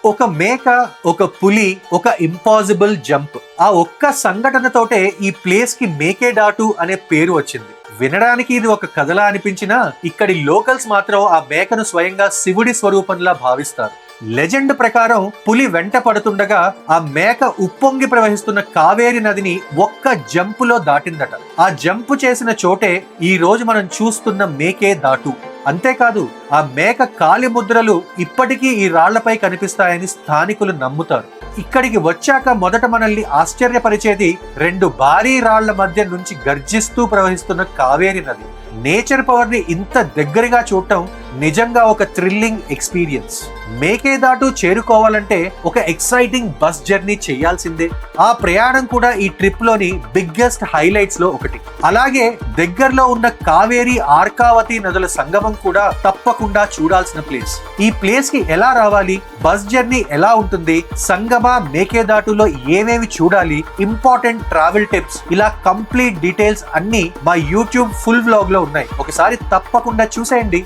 ఒక మేక, ఒక పులి, ఒక ఇంపాసిబుల్ జంప్, ఆ ఒక్క సంఘటనతోటే ఈ ప్లేస్ కి మేకేడాటు అనే పేరు వచ్చింది. వినడానికి ఇది ఒక కథలా అనిపించినా ఇక్కడి లోకల్స్ మాత్రం ఆ మేకను స్వయంగా శివుడి స్వరూపంలా భావిస్తారు. లెజెండ్ ప్రకారం పులి వెంట పడుతుండగా ఆ మేక ఉప్పొంగి ప్రవహిస్తున్న కావేరి నదిని ఒక్క జంపులో దాటిందట. ఆ జంపు చేసిన చోటే ఈ రోజు మనం చూస్తున్న మేకే దాటు. అంతేకాదు, ఆ మేక కాలి ముద్రలు ఇప్పటికీ ఈ రాళ్లపై కనిపిస్తాయని స్థానికులు నమ్ముతారు. ఇక్కడికి వచ్చాక మొదట మనల్ని ఆశ్చర్యపరిచేది రెండు భారీ రాళ్ల మధ్య నుంచి గర్జిస్తూ ప్రవహిస్తున్న కావేరి నది. నేచర్ పవర్ ని ఇంత దగ్గరగా చూడటం నిజంగా ఒక థ్రిల్లింగ్ ఎక్స్పీరియన్స్. మేకేదాటు చేరుకోవాలంటే ఒక ఎక్సైటింగ్ బస్ జర్నీ చేయాల్సిందే. ఆ ప్రయాణం కూడా ఈ ట్రిప్ లోని బిగ్గెస్ట్ హైలైట్స్ లో ఒకటి. అలాగే దగ్గరలో ఉన్న కావేరి, ఆర్కావతి నదుల సంగమం కూడా తప్పకుండా చూడాల్సిన ప్లేస్. ఈ ప్లేస్ కి ఎలా రావాలి, బస్ జర్నీ ఎలా ఉంటుంది, సంగమ, మేకేదాటులో ఏమేమి చూడాలి, ఇంపార్టెంట్ ట్రావెల్ టిప్స్, ఇలా కంప్లీట్ డీటెయిల్స్ అన్ని మా యూట్యూబ్ ఫుల్ వ్లాగ్ లో ఉన్నాయి. ఒకసారి తప్పకుండా చూసేయండి.